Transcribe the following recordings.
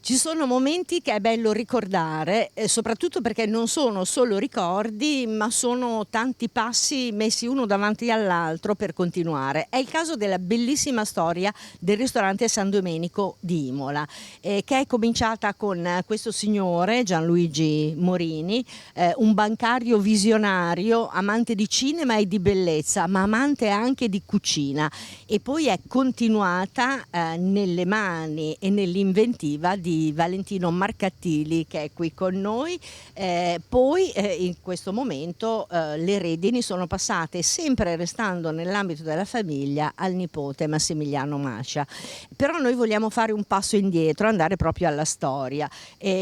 Ci sono momenti che è bello ricordare, soprattutto perché non sono solo ricordi, ma sono tanti passi messi uno davanti all'altro per continuare. È il caso della bellissima storia del ristorante San Domenico di Imola, che è cominciata con questo signore, Gianluigi Morini, un bancario visionario, amante di cinema e di bellezza, ma amante anche di cucina, e poi è continuata nelle mani e nell'inventiva di Valentino Marcattili, che è qui con noi. Poi in questo momento le redini sono passate, sempre restando nell'ambito della famiglia, al nipote Massimiliano Mascia. Però noi vogliamo fare un passo indietro, andare proprio alla storia.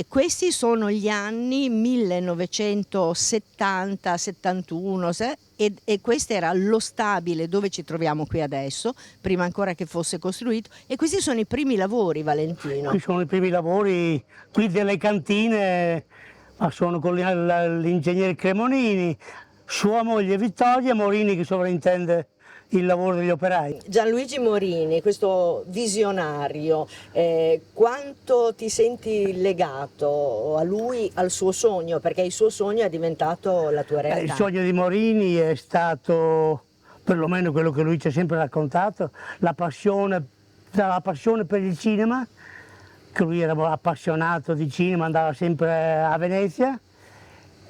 Questi sono gli anni 1970-71, e questo era lo stabile dove ci troviamo qui adesso, prima ancora che fosse costruito, e questi sono i primi lavori, Valentino. Qui sono i primi lavori, qui delle cantine, ma sono con l'ingegnere Cremonini, sua moglie Vittoria Morini che sovrintende il lavoro degli operai. Gianluigi Morini, questo visionario, quanto ti senti legato a lui, al suo sogno? Perché il suo sogno è diventato la tua realtà. Il sogno di Morini è stato, perlomeno quello che lui ci ha sempre raccontato, la passione per il cinema, che lui era appassionato di cinema, andava sempre a Venezia,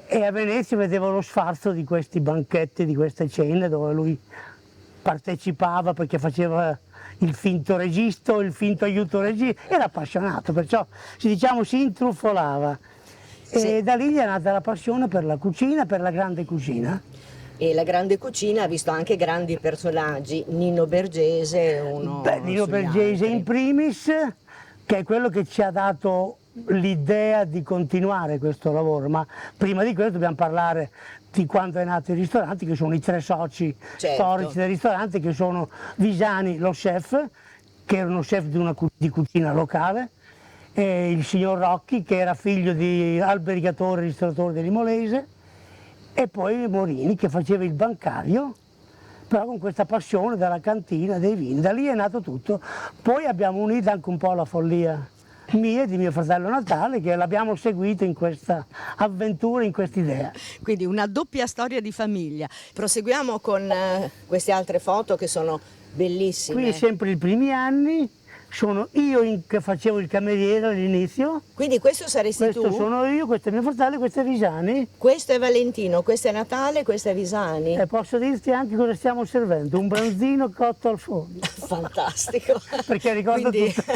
e a Venezia vedeva lo sfarzo di questi banchetti, di queste cene dove lui partecipava perché faceva il finto regista, il finto aiuto regista, era appassionato, perciò si intrufolava. Sì. E da lì gli è nata la passione per la cucina, per la grande cucina. E la grande cucina ha visto anche grandi personaggi, Nino Bergese, uno Nino sugli Bergese altri. in primis, che è quello che ci ha dato l'idea di continuare questo lavoro, ma prima di questo dobbiamo parlare di quando è nato il ristorante, che sono i tre soci storici del ristorante, che sono Visani, lo chef, che era uno chef di cucina locale, e il signor Rocchi, che era figlio di alberigatore e ristoratore dell'Imolese, e poi Morini, che faceva il bancario, però con questa passione della cantina, dei vini. Da lì è nato tutto. Poi abbiamo unito anche un po' la follia mia e di mio fratello Natale, che l'abbiamo seguito in questa avventura, in questa idea. Quindi una doppia storia di famiglia. Proseguiamo con queste altre foto che sono bellissime. Qui è sempre i primi anni, sono io che facevo il cameriere all'inizio. Quindi questo saresti Questo tu? sono io, questo è mio fratello, questo è Visani. Questo è Valentino, questo è Natale, questo è Visani. E posso dirti anche cosa stiamo servendo, un branzino cotto al forno. Fantastico. Perché ricordo Quindi, tutto.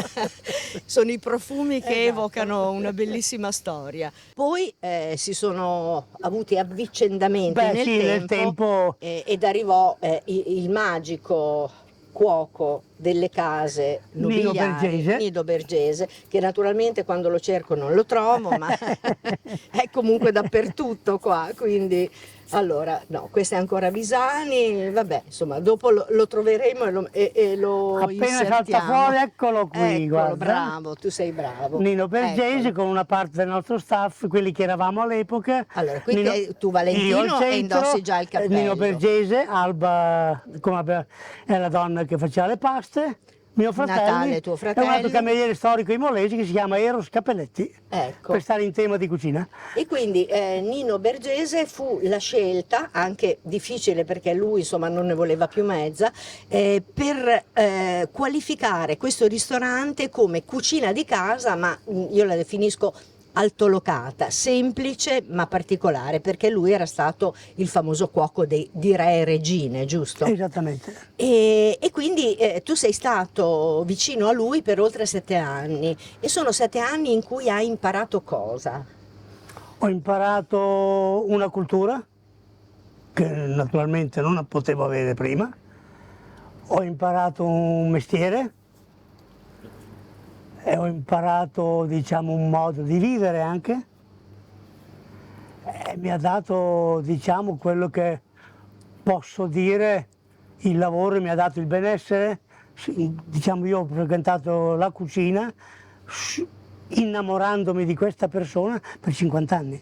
sono i profumi che Esatto. evocano una bellissima storia. Poi si sono avuti avvicendamenti nel tempo, ed arrivò il magico cuoco delle case nobiliari, Nino Bergese, che naturalmente quando lo cerco non lo trovo, ma è comunque dappertutto qua, quindi allora no, questo è ancora Visani, vabbè, insomma dopo lo troveremo e lo appena insertiamo. salta fuori, eccolo qui, Eccolo, guarda. bravo, tu sei bravo. Nino Bergese, con una parte del nostro staff, quelli che eravamo all'epoca. Allora, quindi tu Valentino e indossi già il cappello. Nino Bergese, Alba è la donna che faceva le paste, mio fratello, Natale, tuo fratello. e un altro cameriere storico imolese che si chiama Eros Capelletti, Ecco. per stare in tema di cucina. E quindi Nino Bergese fu la scelta, anche difficile perché lui insomma non ne voleva più mezza, per qualificare questo ristorante come cucina di casa, ma io la definisco altolocata, semplice ma particolare, perché lui era stato il famoso cuoco di re e regine, giusto? Esattamente. E quindi tu sei stato vicino a lui per oltre 7 anni, e sono 7 anni in cui hai imparato cosa? Ho imparato una cultura che naturalmente non potevo avere prima, ho imparato un mestiere e ho imparato, diciamo, un modo di vivere anche, e mi ha dato, diciamo, quello che posso dire, il lavoro mi ha dato il benessere. Diciamo, io ho frequentato la cucina innamorandomi di questa persona per 50 anni.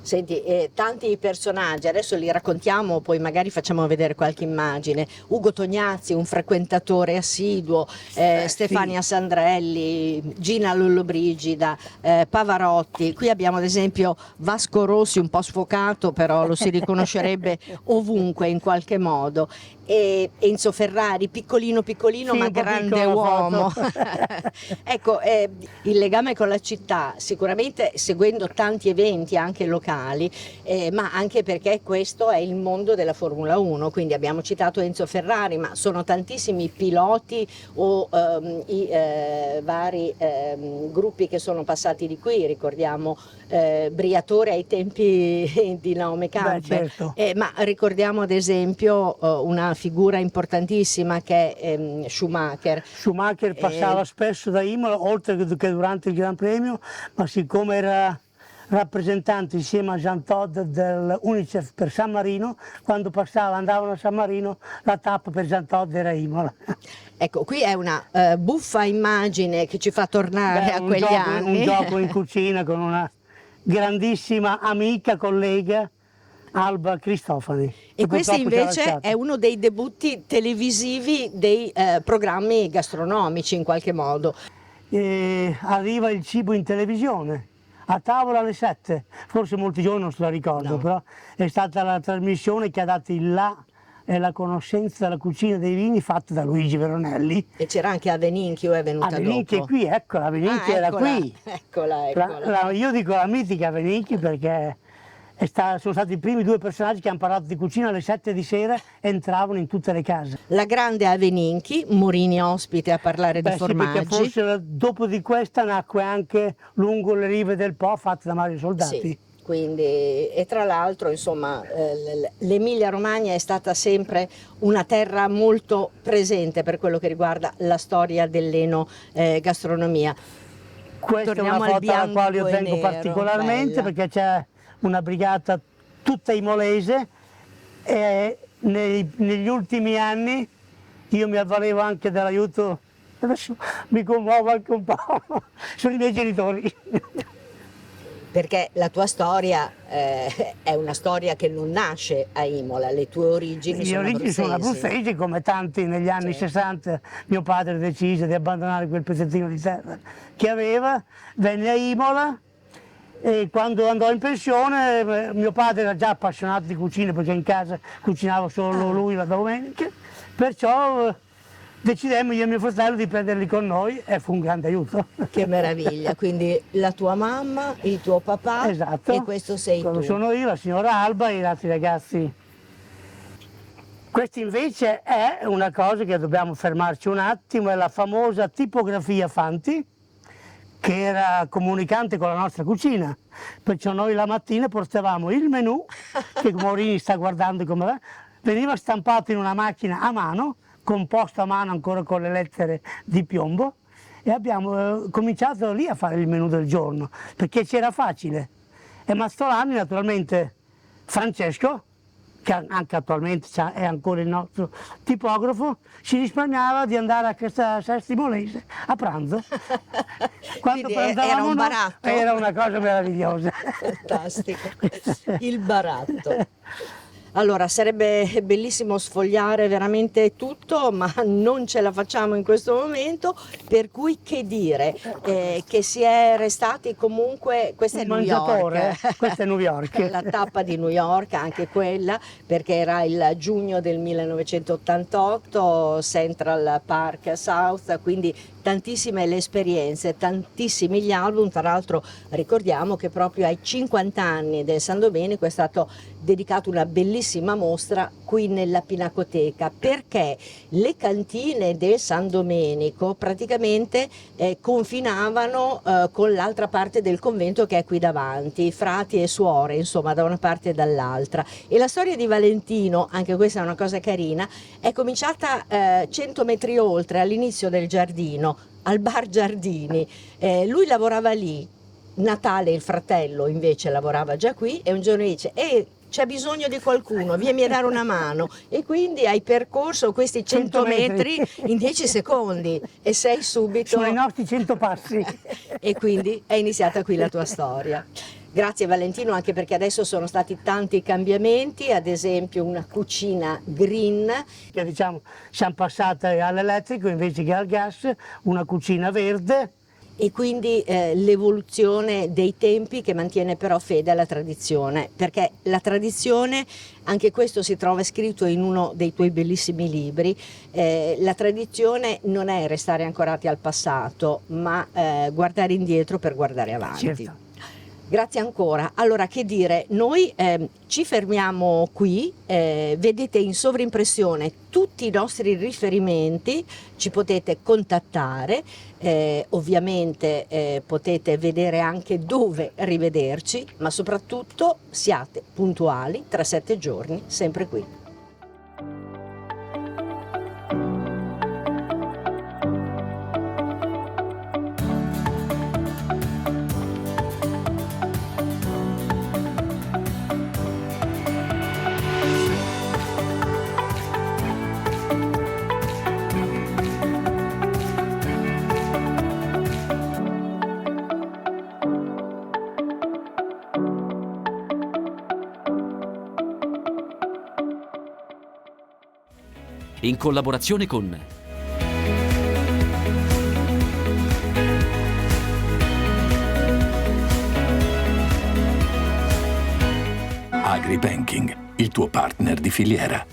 Senti, tanti personaggi, adesso li raccontiamo, poi magari facciamo vedere qualche immagine. Ugo Tognazzi, un frequentatore assiduo, Stefania Sì. Sandrelli, Gina Lollobrigida, Pavarotti. Qui abbiamo ad esempio Vasco Rossi, un po' sfocato, però lo si riconoscerebbe ovunque in qualche modo. E Enzo Ferrari, piccolino piccolino Sì, ma un po' grande piccola uomo. foto. Ecco, il legame con la città, sicuramente seguendo tanti eventi anche locali, ma anche perché questo è il mondo della Formula 1, quindi abbiamo citato Enzo Ferrari, ma sono tantissimi piloti o i vari gruppi che sono passati di qui, ricordiamo Briatore ai tempi di Naomi Campbell, Certo. ma ricordiamo ad esempio una figura importantissima che è Schumacher. Schumacher passava spesso da Imola, oltre che durante il Gran Premio, ma siccome era rappresentante insieme a Jean Todt dell'Unicef per San Marino, quando andavano a San Marino, la tappa per Jean Todt era Imola. Ecco, qui è una buffa immagine che ci fa tornare a quegli anni. Un gioco in cucina con una grandissima amica, collega, Alba Cristofani. E questo invece è uno dei debutti televisivi dei programmi gastronomici in qualche modo. Arriva il cibo in televisione, a tavola alle 7, forse molti giorni non se la ricordo, però è stata la trasmissione che ha dato il là e la conoscenza della cucina dei vini fatta da Luigi Veronelli. E c'era anche Aveninchi, o è venuta dopo? Aveninchi è qui, eccola, Aveninchi era qui. Eccola. Io dico la mitica Aveninchi perché sono stati i primi due personaggi che hanno parlato di cucina alle 7 di sera e entravano in tutte le case. La grande Aveninchi, Morini ospite a parlare di formaggi. Sì, perché forse dopo di questa nacque anche Lungo le rive del Po, fatta da Mario Soldati. Sì, quindi, e tra l'altro insomma l'Emilia Romagna è stata sempre una terra molto presente per quello che riguarda la storia dell'enogastronomia. Questa è una foto alla quale io tengo particolarmente, perché c'è una brigata tutta imolese e negli ultimi anni io mi avvalevo anche dell'aiuto, adesso mi commuovo anche un po', sono i miei genitori. Perché la tua storia è una storia che non nasce a Imola, le tue origini sono abruzzesi. Le origini sono abruzzesi, come tanti negli anni 60 mio padre decise di abbandonare quel pezzettino di terra che aveva, venne a Imola e quando andò in pensione mio padre era già appassionato di cucina perché in casa cucinava solo lui la domenica, perciò decidemmo io e mio fratello di prenderli con noi e fu un grande aiuto. Che meraviglia, quindi la tua mamma, il tuo papà, esatto, e questo sei tu. Sono io, la signora Alba e gli altri ragazzi. Questa invece è una cosa che dobbiamo fermarci un attimo, è la famosa tipografia Fanti, che era comunicante con la nostra cucina, perciò noi la mattina portavamo il menù, che Morini sta guardando come va, veniva stampato in una macchina a mano, composto a mano ancora con le lettere di piombo, e abbiamo cominciato lì a fare il menù del giorno, perché c'era facile. E Mastolani, naturalmente, Francesco, che anche attualmente è ancora il nostro tipografo, si risparmiava di andare a questa Sesti Molese a pranzo. Quando era un baratto? Era una cosa meravigliosa. Fantastico, il baratto. Allora, sarebbe bellissimo sfogliare veramente tutto, ma non ce la facciamo in questo momento, per cui che dire, che si è restati comunque, questa è New York. Questa è New York. La tappa di New York, anche quella, perché era il giugno del 1988, Central Park South, quindi tantissime le esperienze, tantissimi gli album. Tra l'altro ricordiamo che proprio ai 50 anni del San Domenico è stato dedicato una bellissima mostra qui nella Pinacoteca, perché le cantine del San Domenico praticamente confinavano con l'altra parte del convento che è qui davanti, frati e suore, insomma, da una parte e dall'altra. E la storia di Valentino, anche questa è una cosa carina, è cominciata 100 metri oltre, all'inizio del giardino, al bar Giardini. Lui lavorava lì, Natale, il fratello, invece lavorava già qui, e un giorno dice: c'è bisogno di qualcuno, vieni a dare una mano, e quindi hai percorso questi 100 metri in 10 secondi e sei subito... Sono i nostri 100 passi. E quindi è iniziata qui la tua storia. Grazie Valentino, anche perché adesso sono stati tanti cambiamenti, ad esempio una cucina green. Che diciamo siamo passati all'elettrico invece che al gas, una cucina verde. E quindi l'evoluzione dei tempi che mantiene però fede alla tradizione, perché la tradizione, anche questo si trova scritto in uno dei tuoi bellissimi libri, la tradizione non è restare ancorati al passato, ma guardare indietro per guardare avanti. Certo. Grazie ancora. Allora, che dire, noi ci fermiamo qui, vedete in sovrimpressione tutti i nostri riferimenti, ci potete contattare, ovviamente potete vedere anche dove rivederci, ma soprattutto siate puntuali, tra 7 giorni, sempre qui. In collaborazione con AgriBanking, il tuo partner di filiera.